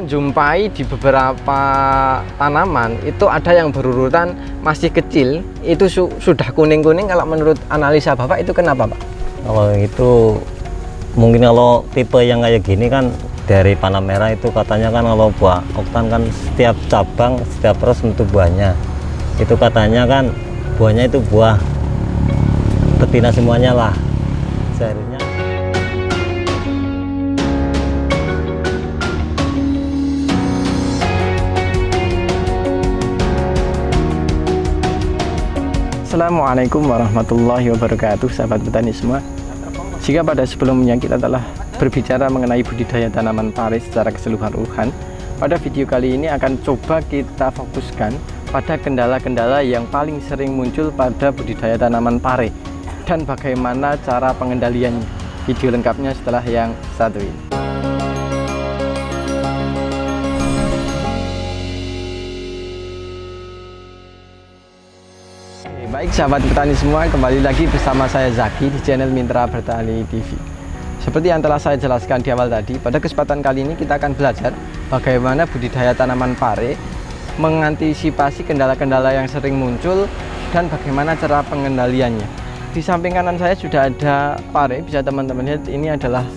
Jumpai di beberapa tanaman itu ada yang berurutan masih kecil, itu sudah kuning-kuning. Kalau menurut analisa Bapak itu kenapa, Pak? Kalau itu mungkin kalau tipe yang kayak gini kan dari panah merah itu katanya kan kalau buah oktan kan setiap cabang, setiap ros untuk buahnya. Itu katanya kan buahnya itu buah betina semuanya lah. Seharusnya Assalamualaikum warahmatullahi wabarakatuh, sahabat petani semua. Jika pada sebelumnya kita telah berbicara mengenai budidaya tanaman pare secara keseluruhan, pada video kali ini akan coba kita fokuskan pada kendala-kendala yang paling sering muncul pada budidaya tanaman pare dan bagaimana cara pengendaliannya. Video lengkapnya setelah yang satu ini. Baik sahabat petani semua, kembali lagi bersama saya Zaki di channel Mitra Bertani TV. Seperti yang telah saya jelaskan di awal tadi, pada kesempatan kali ini kita akan belajar bagaimana budidaya tanaman pare, mengantisipasi kendala-kendala yang sering muncul, dan bagaimana cara pengendaliannya. Di samping kanan saya sudah ada pare, bisa teman-teman lihat ini adalah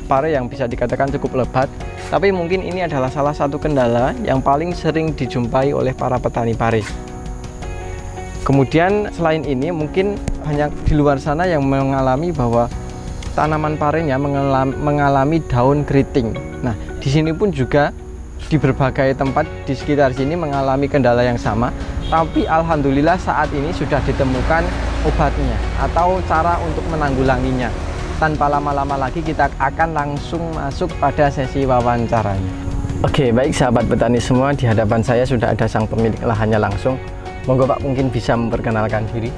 pare yang bisa dikatakan cukup lebat. Tapi mungkin ini adalah salah satu kendala yang paling sering dijumpai oleh para petani pare. Kemudian selain ini mungkin banyak di luar sana yang mengalami bahwa tanaman parenya mengalami daun keriting. Nah, di sini pun juga di berbagai tempat di sekitar sini mengalami kendala yang sama. Tapi alhamdulillah saat ini sudah ditemukan obatnya atau cara untuk menanggulanginya. Tanpa lama-lama lagi kita akan langsung masuk pada sesi wawancaranya. Oke, baik sahabat petani semua, di hadapan saya sudah ada sang pemilik lahannya langsung. Monggo Pak, mungkin bisa memperkenalkan diri.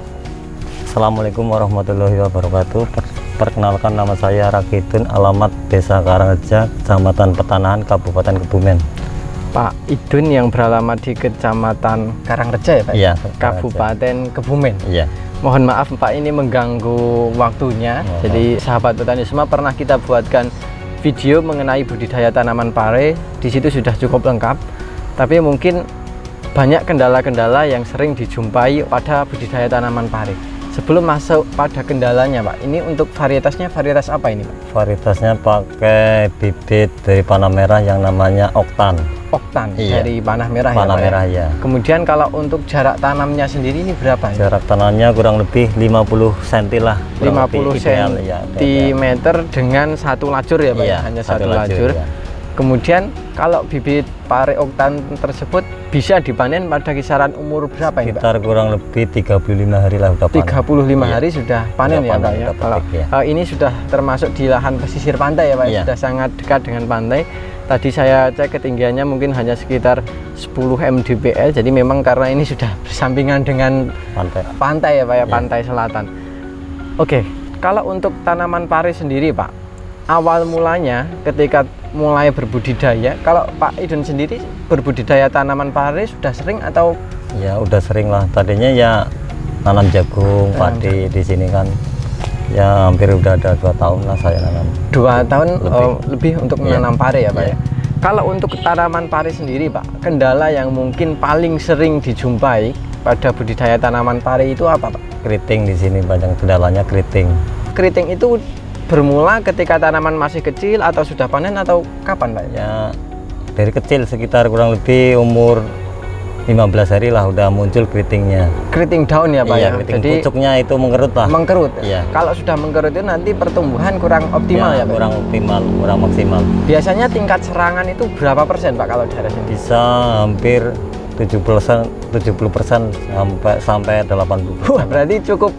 Assalamualaikum warahmatullahi wabarakatuh. Perkenalkan, nama saya Rakidun, alamat Desa Karangreja, Kecamatan Petanahan, Kabupaten Kebumen. Pak Idun yang beralamat di Kecamatan Karangreja ya Pak? Iya, Kabupaten Kebumen. Iya. Mohon maaf Pak, ini mengganggu waktunya. Jadi sahabat petani semua, pernah kita buatkan video mengenai budidaya tanaman pare. Di situ sudah cukup lengkap. Tapi mungkin banyak kendala-kendala yang sering dijumpai pada budidaya tanaman pare. Sebelum masuk pada kendalanya Pak, ini untuk varietasnya varietas apa ini Pak? Varietasnya pakai bibit dari panah merah yang namanya oktan. Oktan, iya, dari panah merah panah ya Pak? Merah ya. Kemudian kalau untuk jarak tanamnya sendiri ini berapa? Jarak tanamnya kurang lebih 50 cm lah. 50 cm ya, dengan satu lajur ya Pak? Iya, hanya satu lajur. Ya. Kemudian kalau bibit pare oktan tersebut bisa dipanen pada kisaran umur berapa ini Pak? Sekitar kurang lebih 35 hari lah udah panen. 35 hari sudah panen ya Pak ya? Kalau ini sudah termasuk di lahan pesisir pantai ya Pak? Iya. Sudah sangat dekat dengan pantai. Tadi saya cek ketinggiannya mungkin hanya sekitar 10 mdpl. Jadi memang karena ini sudah bersampingan dengan pantai ya Pak ya? Iya. Pantai selatan. Oke, kalau untuk tanaman pare sendiri Pak, awal mulanya ketika mulai berbudidaya, kalau Pak Idun sendiri berbudidaya tanaman pare sudah sering atau? Ya udah sering lah. Tadinya ya tanam jagung, padi di sini kan. Ya hampir udah ada 2 tahun lah saya nanam. 2 tahun lebih untuk menanam pare ya Pak ya. Kalau untuk tanaman pare sendiri Pak, kendala yang mungkin paling sering dijumpai pada budidaya tanaman pare itu apa Pak? Keriting di sini banyak kendalanya, keriting. Keriting itu bermula ketika tanaman masih kecil atau sudah panen atau kapan Pak? Ya dari kecil, sekitar kurang lebih umur 15 hari lah udah muncul keritingnya. Keriting daun ya Pak iya, ya? Jadi pucuknya itu mengkerut lah. Mengkerut? Iya. Kalau sudah mengkerut itu nanti pertumbuhan kurang optimal ya Pak? Kurang optimal, kurang maksimal. Biasanya tingkat serangan itu berapa persen Pak kalau daerah sini? Bisa hampir 70% sampai 80%. Wah, berarti cukup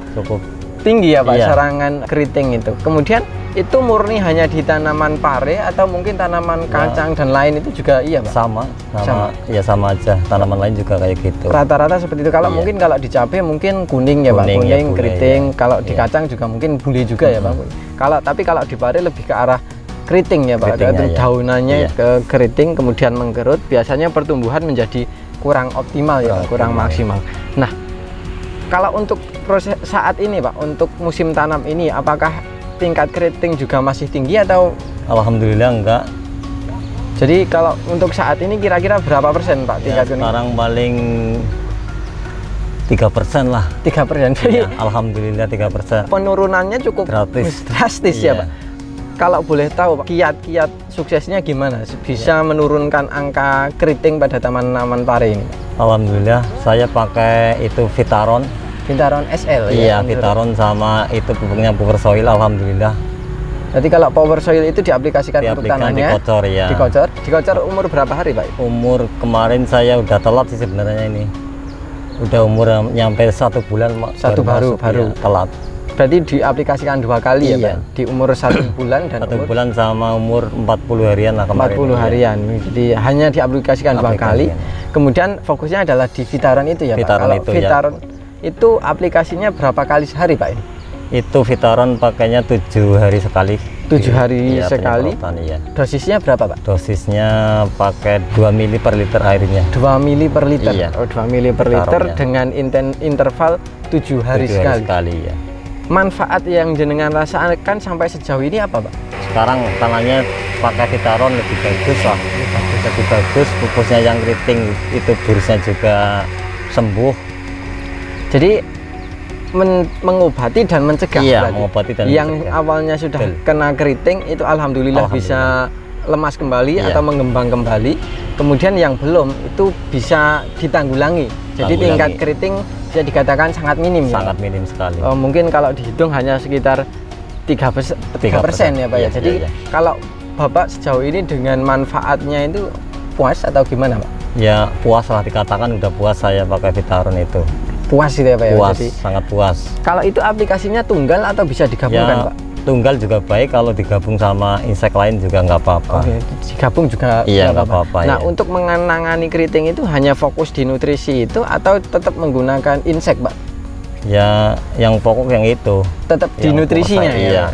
tinggi ya Pak, iya, serangan keriting itu. Kemudian itu murni hanya di tanaman pare atau mungkin tanaman kacang dan lain itu juga iya Pak? Sama. Ya sama aja, tanaman lain juga kayak gitu. Rata-rata seperti itu. Kalau mungkin kalau di cabai mungkin kuning ya Pak, kuning ya, keriting. Kalau di kacang juga mungkin bule juga ya Pak. Tapi kalau di pare lebih ke arah keriting ya Pak, Keritingnya, ya. daunannya Iya. ke keriting kemudian mengkerut, biasanya pertumbuhan menjadi kurang optimal ya, kurang maksimal. Nah, kalau untuk proses saat ini Pak, untuk musim tanam ini, apakah tingkat keriting juga masih tinggi atau? Alhamdulillah enggak. Jadi kalau untuk saat ini kira-kira berapa persen Pak Ya, tingkat kuning? sekarang paling 3% lah. 3%. Jadi Ya, alhamdulillah 3%. penurunannya cukup drastis ya Iya. Pak. Kalau boleh tahu Pak, kiat-kiat suksesnya gimana bisa menurunkan angka keriting pada tanaman pare ini? Alhamdulillah saya pakai itu Vitaron. Vitaron SL Iya, ya. Vitaron sama itu pupuknya Power Soil, alhamdulillah. Jadi kalau Power Soil itu diaplikasikan untuk tanahnya, dikocor ya. Dikocor umur berapa hari Pak? Umur kemarin saya udah telat sih sebenarnya ini. Udah umur nyampe 1 bulan Baru ya, telat. Berarti diaplikasikan 2 kali ya Iya. Pak? Di umur 1 bulan dan 1 umur bulan sama umur 40 harian lah kemarin. 40 harian. Jadi hanya diaplikasikan 2 kali. Kemudian fokusnya adalah di Vitaron itu ya Pak. Vitaron Kalau itu, Vitaron itu aplikasinya berapa kali sehari Pak? Itu Vitaron pakainya 7 hari sekali. 7 hari Iya, sekali. iya. Dosisnya berapa Pak? Dosisnya pakai 2 mili per liter airnya. 2 mili per liter. Iya. Oh, 2 mili per liter Vitaronnya. dengan interval 7 hari 7 hari sekali. sekali ya. Manfaat yang jenengan rasakan sampai sejauh ini apa Pak? Sekarang tanahnya pakai Vitaron lebih bagus lah. Lebih bagus, pupusnya yang keriting itu burusnya juga sembuh. Jadi mengobati dan mencegah. Iya, berarti. mengobati dan yang mencegah. awalnya sudah Betul. kena keriting itu alhamdulillah, bisa lemas kembali Iya. atau mengembang kembali. Kemudian yang belum itu bisa ditanggulangi. Jadi tingkat keriting bisa dikatakan sangat minim. Sangat ya? minim sekali. Mungkin kalau dihitung hanya sekitar 3% ya Pak ya. Iya, Jadi iya. kalau Bapak sejauh ini dengan manfaatnya itu puas atau gimana Pak? Ya puas lah, dikatakan udah puas saya pakai Vitaron itu. Puas gitu ya Pak ya. Puas, Jadi sangat puas. kalau itu aplikasinya tunggal atau bisa digabungkan Ya Pak? tunggal juga baik, kalau digabung sama insek lain juga nggak apa-apa. Oke, digabung juga Iya, nggak nggak apa-apa, Nah, ya. untuk menangani keriting itu hanya fokus di nutrisi itu atau tetap menggunakan insek, Pak? Ya yang pokok yang itu. Tetap di Yang nutrisinya pokok, ya. iya,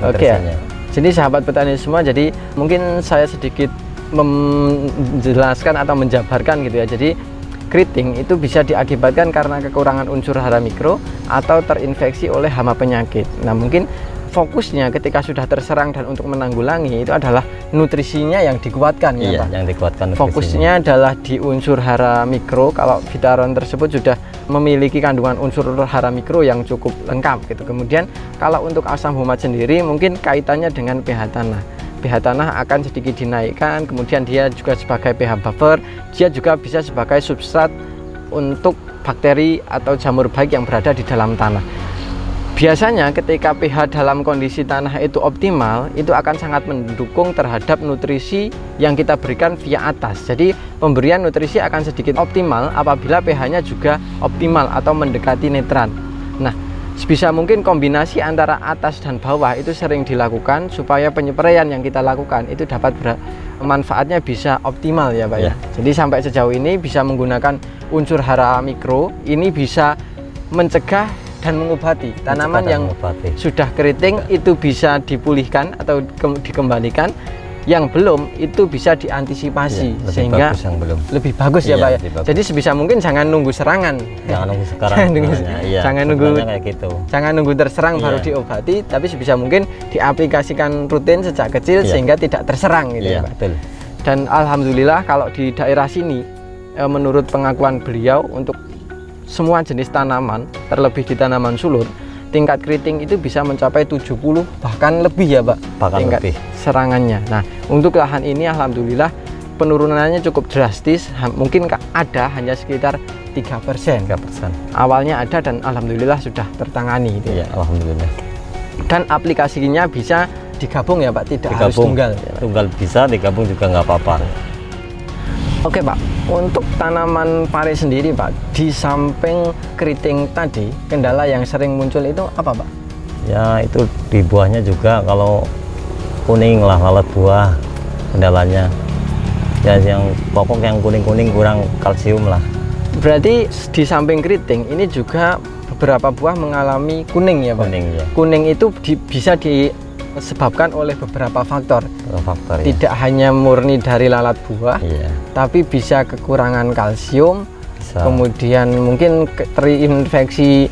Oke. Ya. nutrisinya. Jadi sahabat petani semua, jadi mungkin saya sedikit menjelaskan atau menjabarkan gitu ya. Jadi keriting itu bisa diakibatkan karena kekurangan unsur hara mikro atau terinfeksi oleh hama penyakit. Nah, mungkin fokusnya ketika sudah terserang dan untuk menanggulangi itu adalah nutrisinya yang dikuatkan ya Iya, Pak. yang dikuatkan nutrisinya. Fokusnya adalah di unsur hara mikro. Kalau Vitaron tersebut sudah memiliki kandungan unsur hara mikro yang cukup lengkap gitu. Kemudian kalau untuk asam humat sendiri mungkin kaitannya dengan pH tanah. pH tanah akan sedikit dinaikkan, kemudian dia juga sebagai pH buffer, dia juga bisa sebagai substrat untuk bakteri atau jamur baik yang berada di dalam tanah. Biasanya ketika pH dalam kondisi tanah itu optimal, itu akan sangat mendukung terhadap nutrisi yang kita berikan via atas. Jadi pemberian nutrisi akan sedikit optimal apabila pH-nya juga optimal atau mendekati netral. Nah, sebisa mungkin kombinasi antara atas dan bawah itu sering dilakukan supaya penyepraian yang kita lakukan itu dapat manfaatnya bisa optimal ya Pak ya. Jadi sampai sejauh ini bisa menggunakan unsur hara mikro, ini bisa mencegah dan mengobati tanaman yang sudah keriting itu bisa dipulihkan atau dikembalikan, yang belum itu bisa diantisipasi ya, sehingga bagus yang belum. lebih bagus ya Pak ya. Jadi sebisa mungkin jangan nunggu serangan. Jangan nunggu sekarang. Jangan nunggu kayak gitu. Jangan nunggu terserang baru diobati, tapi sebisa mungkin diaplikasikan rutin sejak kecil sehingga tidak terserang gitu ya Pak. Betul. Dan alhamdulillah kalau di daerah sini menurut pengakuan beliau untuk semua jenis tanaman, terlebih di tanaman sulur, tingkat keriting itu bisa mencapai 70 bahkan lebih ya Pak, tingkat lebih serangannya. Nah, untuk lahan ini alhamdulillah penurunannya cukup drastis, mungkin ada hanya sekitar 3%. Awalnya ada dan alhamdulillah sudah tertangani gitu. Iya, alhamdulillah. Dan aplikasinya bisa digabung ya Pak, tidak harus tunggal. Tunggal bisa, digabung juga nggak apa-apa. Oke Pak, untuk tanaman pare sendiri Pak, di samping keriting tadi, kendala yang sering muncul itu apa Pak? Ya itu di buahnya juga, kalau kuning lah, lalat buah kendalanya. Ya yang pokok yang kuning-kuning kurang kalsium lah. Berarti di samping keriting ini juga beberapa buah mengalami kuning ya Pak? Kuning ya. Kuning itu bisa disebabkan oleh beberapa faktor. Faktor ya. Tidak hanya murni dari lalat buah, Iya. tapi bisa kekurangan kalsium, Bisa. kemudian mungkin terinfeksi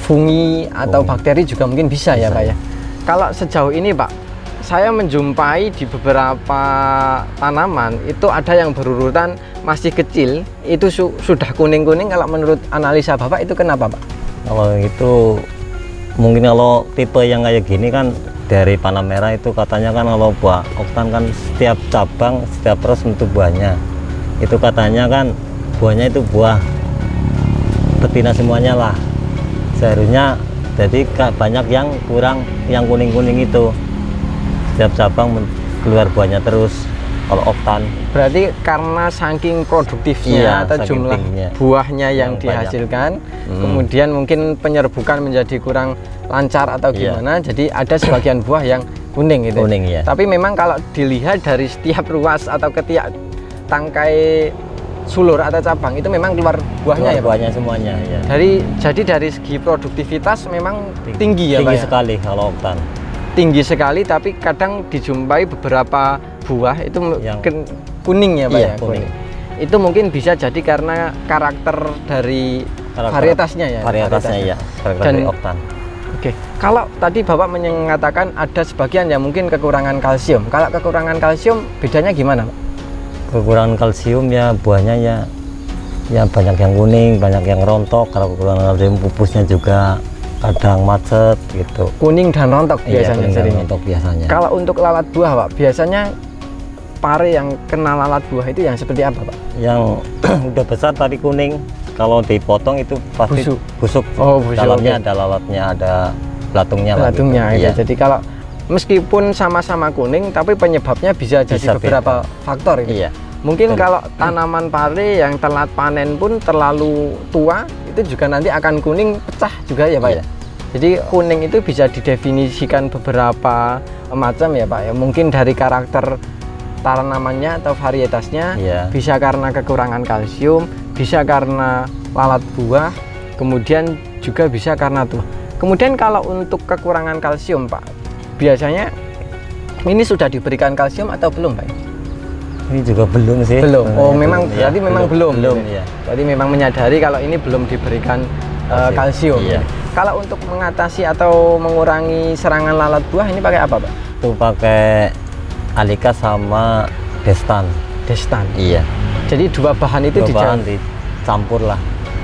fungi atau bakteri juga mungkin bisa ya Pak ya. Kalau sejauh ini Pak, saya menjumpai di beberapa tanaman itu ada yang berurutan masih kecil, itu sudah kuning-kuning. Kalau menurut analisa Bapak itu kenapa Pak? Kalau itu mungkin kalau tipe yang kayak gini kan dari panah merah itu katanya kan kalau buah oktan kan setiap cabang, setiap ros untuk buahnya. Itu katanya kan buahnya itu buah betina semuanya lah. Seharusnya jadi banyak yang kurang, yang kuning-kuning itu. Setiap cabang keluar buahnya terus kalau oktan. Berarti karena saking produktifnya atau saking jumlah tingginya. buahnya yang Yang dihasilkan, kemudian mungkin penyerbukan menjadi kurang lancar atau gimana, jadi ada sebagian buah yang kuning gitu. Kuning ya. Tapi memang kalau dilihat dari setiap ruas atau ketiak tangkai sulur atau cabang itu memang keluar buahnya ya Pak? Buahnya semuanya ya. Jadi dari segi produktivitas memang tinggi ya Pak Tinggi ya? sekali kalau oktan. Tinggi sekali, tapi kadang dijumpai beberapa buah itu Yang kuning ya Pak iya, ya? kuning. Itu mungkin bisa jadi karena karakter dari varietasnya ya? Varietasnya ya, karakter Dan dari oktan. Oke, kalau tadi Bapak mengatakan ada sebagian yang mungkin kekurangan kalsium. Kalau kekurangan kalsium bedanya gimana Pak? Kekurangan kalsium ya buahnya ya banyak yang kuning, banyak yang rontok. Kalau kekurangan kalsium pupusnya juga kadang macet gitu. Kuning dan rontok Iya, biasanya kuning dan sering. rontok biasanya. Kalau untuk lalat buah Pak, biasanya pare yang kena lalat buah itu yang seperti apa Pak? Yang udah besar tadi kuning, kalau dipotong itu pasti busuk. Oh, busuk. Dalamnya Oke. ada lalatnya, ada belatungnya. Belatungnya gitu. gitu. Iya. Jadi kalau meskipun sama-sama kuning, tapi penyebabnya bisa jadi Bisa beberapa faktor itu. Iya. Mungkin Betul. kalau tanaman pare yang telat panen pun terlalu tua, itu juga nanti akan kuning pecah juga ya Pak Iya. ya. Jadi kuning itu bisa didefinisikan beberapa macam ya Pak ya. Mungkin dari karakter tanamannya atau varietasnya, Iya. bisa karena kekurangan kalsium, bisa karena lalat buah, kemudian juga bisa karena tua. Kemudian kalau untuk kekurangan kalsium Pak, biasanya ini sudah diberikan kalsium atau belum Pak? Ini juga belum sih. Belum. Oh, Ya, memang belum, berarti ya. memang belum. Belum gitu. ya. Berarti memang menyadari kalau ini belum diberikan kalsium. Iya. Kalau untuk mengatasi atau mengurangi serangan lalat buah ini pakai apa Pak? Itu pakai Alika sama Destan. Destan. Iya. Jadi dua bahan itu Dua bahan dicampur lah.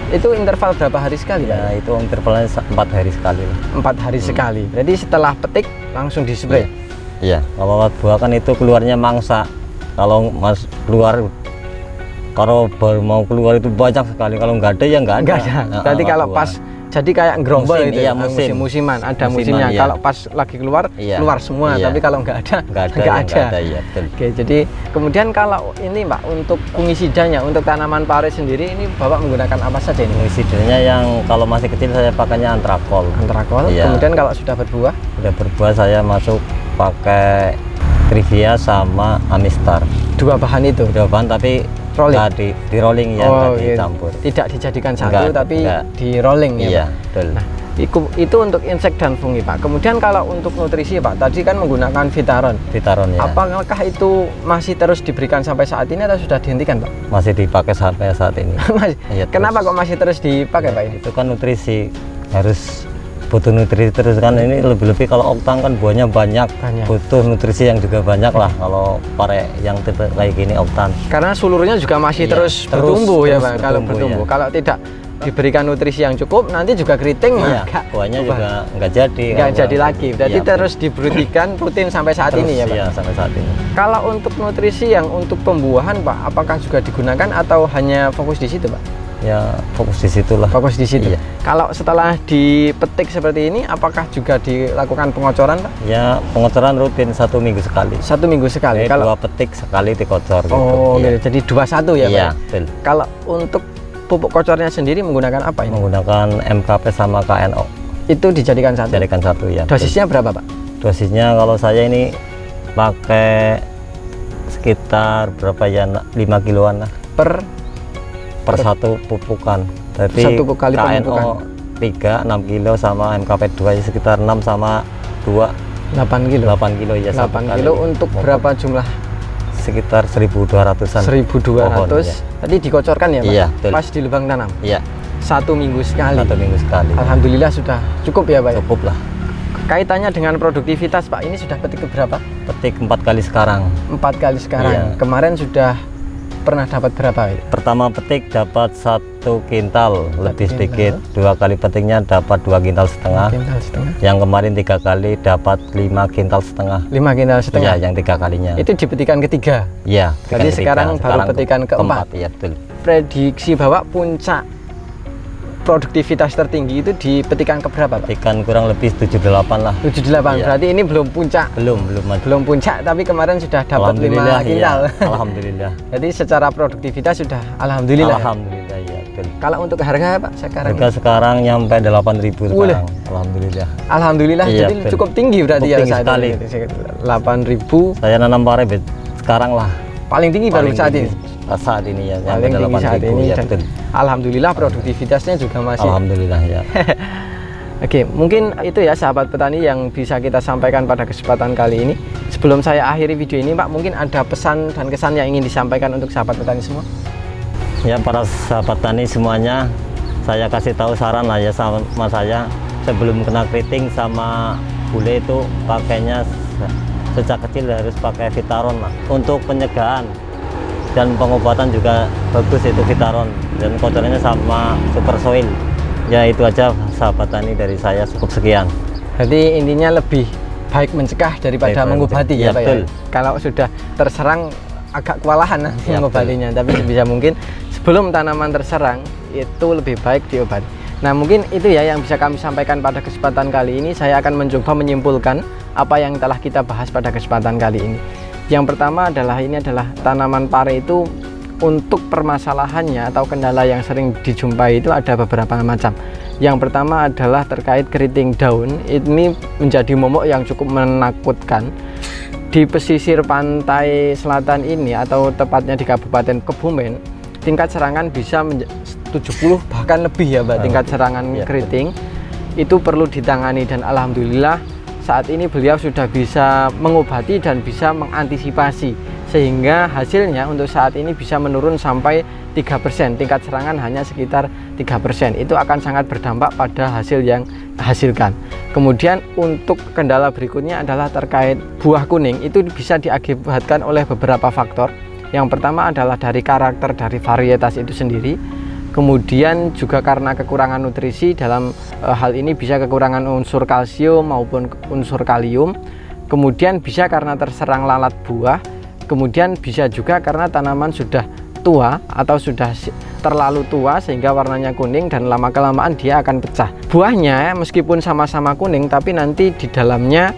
itu interval berapa hari sekali Pak? Ya itu intervalnya 4 hari sekali lah. 4 hari sekali. Berarti setelah petik langsung dispray. Iya. Kalau lalat buah kan itu keluarnya mangsa. Kalau mas keluar, kalau baru mau keluar itu banyak sekali. Kalau nggak ada ya nggak ada. Enggak ada. Berarti lalat kalau buah. pas jadi kayak gerombol Musim, itu iya, ya, musim. musiman ada Musiman, musimnya. iya. Kalau pas lagi keluar Iya. keluar semua, Iya. tapi kalau nggak ada nggak ada. nggak Ya, ada. nggak ada, iya, betul. Oke, jadi kemudian kalau ini Pak untuk fungisidanya untuk tanaman pare sendiri ini Bapak menggunakan apa saja ini? Fungisinya yang kalau masih kecil saya pakainya antrakol. Antrakol. Iya. Kemudian kalau sudah berbuah Udah berbuah saya masuk pakai Trivia sama Amistar. dua bahan itu. Udah bahan tapi Rolling. nggak di rolling ya, nggak gitu. dicampur. Tidak dijadikan satu Enggak, tapi enggak. di rolling ya. Iya, Pak? betul. Nah, itu untuk insek dan fungi Pak. Kemudian kalau untuk nutrisi Pak, tadi kan menggunakan Vitaron. Vitaron ya. Apakah itu masih terus diberikan sampai saat ini atau sudah dihentikan Pak? Masih dipakai sampai saat ini. Iya, Kenapa terus. kok masih terus dipakai Pak ini? Itu kan nutrisi, harus butuh nutrisi terus kan. Ini lebih-lebih kalau oktang kan buahnya banyak, butuh nutrisi yang juga banyak lah kalau pare yang tipe kayak gini oktan. Karena sulurnya juga masih Iya, terus bertumbuh ya terus Pak. Kalau bertumbuh, bertumbuh, ya. kalau tidak diberikan nutrisi yang cukup nanti juga keriting Iya, maka buahnya juga nggak jadi. nggak kalau jadi buah. lagi. Berarti Iya, terus diberikan rutin sampai saat terus, ini ya Pak. Iya, sampai saat ini. Kalau untuk nutrisi yang untuk pembuahan Pak, apakah juga digunakan atau hanya fokus di situ Pak? Ya fokus di situlah. Fokus di situ. Iya. Kalau setelah dipetik seperti ini, apakah juga dilakukan pengocoran Pak? Ya pengocoran rutin 1 minggu sekali. 1 minggu sekali. Kalau 2 petik sekali dikocor gitu. Oh, Iya. gitu. Jadi 2-1 ya Pak? Iya, betul. Kalau untuk pupuk kocornya sendiri menggunakan apa ini? Menggunakan MKP sama KNO. Itu dijadikan satu? Jadikan satu ya. Dosisnya berapa Pak? Dosisnya kalau saya ini pakai sekitar berapa ya, 5 kiloan lah per satu pupukan. Jadi satu kali pemupukan. KNO 3 6 kilo sama MKP 2 sekitar 6 sama 2 8 kilo. 8 kilo ya. 8 kilo untuk berapa jumlah? Sekitar 1.200-an. 1.200. pohon, ya. Tadi dikocorkan ya Pak? Iya, betul. Pas di lubang tanam? Iya. 1 minggu sekali? 1 minggu sekali. Alhamdulillah sudah cukup ya Pak? Cukup lah. Kaitannya dengan produktivitas Pak, ini sudah petik berapa? Petik 4 kali sekarang. 4 kali sekarang. Iya. Kemarin sudah pernah dapat berapa? Pertama petik dapat 1 kintal lebih kintal. sedikit. 2 kali petiknya dapat 2 kintal setengah. Kintal setengah. Yang kemarin 3 kali dapat 5 kintal setengah. 5 kintal setengah. Iya, yang 3 kalinya. Itu di petikan ketiga. Iya. Jadi sekarang baru petikan keempat. Iya betul. Prediksi Bapak puncak produktivitas tertinggi itu di petikan keberapa Pak? Petikan kurang lebih 78 lah. 78. Iya. Berarti ini belum puncak. Belum puncak, tapi kemarin sudah dapat 5 kintal. Iya. Alhamdulillah. Jadi secara produktivitas sudah alhamdulillah. Alhamdulillah ya. Betul. Kalau untuk harga Pak sekarang? Harga sekarang nyampe 8.000 sekarang. Alhamdulillah. Alhamdulillah. Iya, jadi betul. cukup tinggi berarti cukup ya tinggi saat sekali. ini. 8.000. Saya nanam pare sekarang lah. Paling tinggi baru saat ini. Saat ini ya. Paling tinggi saat ini. Ya, Dan betul. alhamdulillah produktivitasnya juga masih. Alhamdulillah ya. Oke, mungkin itu ya sahabat petani yang bisa kita sampaikan pada kesempatan kali ini. Sebelum saya akhiri video ini Pak, mungkin ada pesan dan kesan yang ingin disampaikan untuk sahabat petani semua? Ya, para sahabat tani semuanya, saya kasih tahu saran lah ya sama saya, sebelum kena keriting sama bule itu pakainya sejak kecil harus pakai Vitaron lah. Untuk pencegahan dan pengobatan juga bagus itu Vitaron, dan kocorannya sama Super Soil. Ya itu aja sahabat tani dari saya, cukup sekian. Jadi intinya lebih baik mencegah daripada mengobati ya Pak ya. Kalau sudah terserang agak kewalahan nanti mengobatinya, tapi sebisa mungkin sebelum tanaman terserang itu lebih baik diobati. Nah mungkin itu ya yang bisa kami sampaikan pada kesempatan kali ini. Saya akan mencoba menyimpulkan apa yang telah kita bahas pada kesempatan kali ini. Yang pertama adalah ini adalah tanaman pare itu untuk permasalahannya atau kendala yang sering dijumpai itu ada beberapa macam. Yang pertama adalah terkait keriting daun. Ini menjadi momok yang cukup menakutkan. Di pesisir pantai selatan ini atau tepatnya di Kabupaten Kebumen, tingkat serangan bisa 70 bahkan lebih ya Pak, tingkat serangan keriting itu perlu ditangani, dan alhamdulillah saat ini beliau sudah bisa mengobati dan bisa mengantisipasi, sehingga hasilnya untuk saat ini bisa menurun sampai 3%. Tingkat serangan hanya sekitar 3%. Itu akan sangat berdampak pada hasil yang dihasilkan. Kemudian untuk kendala berikutnya adalah terkait buah kuning. Itu bisa diakibatkan oleh beberapa faktor. Yang pertama adalah dari karakter dari varietas itu sendiri. Kemudian juga karena kekurangan nutrisi, dalam hal ini bisa kekurangan unsur kalsium maupun unsur kalium. Kemudian bisa karena terserang lalat buah. Kemudian bisa juga karena tanaman sudah tua atau sudah terlalu tua sehingga warnanya kuning, dan lama-kelamaan dia akan pecah. Buahnya meskipun sama-sama kuning tapi nanti di dalamnya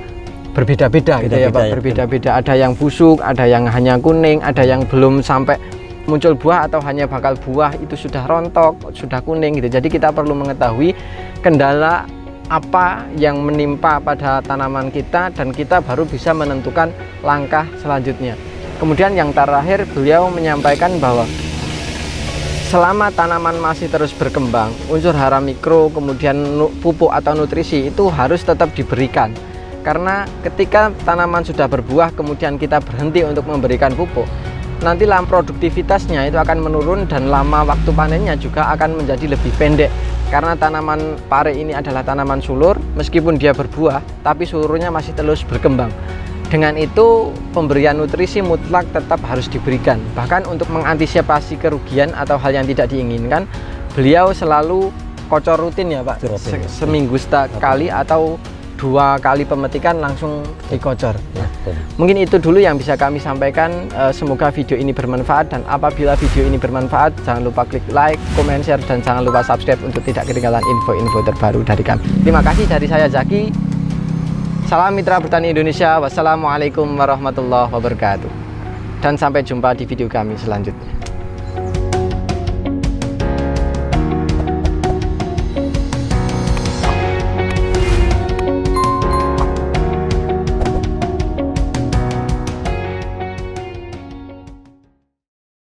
berbeda-beda gitu ya Pak, berbeda-beda. Ada yang busuk, ada yang hanya kuning, ada yang belum sampai muncul buah atau hanya bakal buah itu sudah rontok, sudah kuning gitu. Jadi kita perlu mengetahui kendala apa yang menimpa pada tanaman kita, dan kita baru bisa menentukan langkah selanjutnya. Kemudian yang terakhir, beliau menyampaikan bahwa selama tanaman masih terus berkembang, unsur hara mikro, kemudian pupuk atau nutrisi itu harus tetap diberikan. Karena ketika tanaman sudah berbuah kemudian kita berhenti untuk memberikan pupuk, nanti produktivitasnya itu akan menurun, dan lama waktu panennya juga akan menjadi lebih pendek. Karena tanaman pare ini adalah tanaman sulur, meskipun dia berbuah tapi sulurnya masih terus berkembang. Dengan itu pemberian nutrisi mutlak tetap harus diberikan. Bahkan untuk mengantisipasi kerugian atau hal yang tidak diinginkan, beliau selalu kocor rutin ya Pak, seminggu sekali atau 2 kali pemetikan langsung dikocor. Nah, mungkin itu dulu yang bisa kami sampaikan. Semoga video ini bermanfaat, dan apabila video ini bermanfaat jangan lupa klik like, comment, share, dan jangan lupa subscribe untuk tidak ketinggalan info-info terbaru dari kami. Terima kasih dari saya Zaki. Salam Mitra Bertani Indonesia. Wassalamualaikum warahmatullahi wabarakatuh. Dan sampai jumpa di video kami selanjutnya.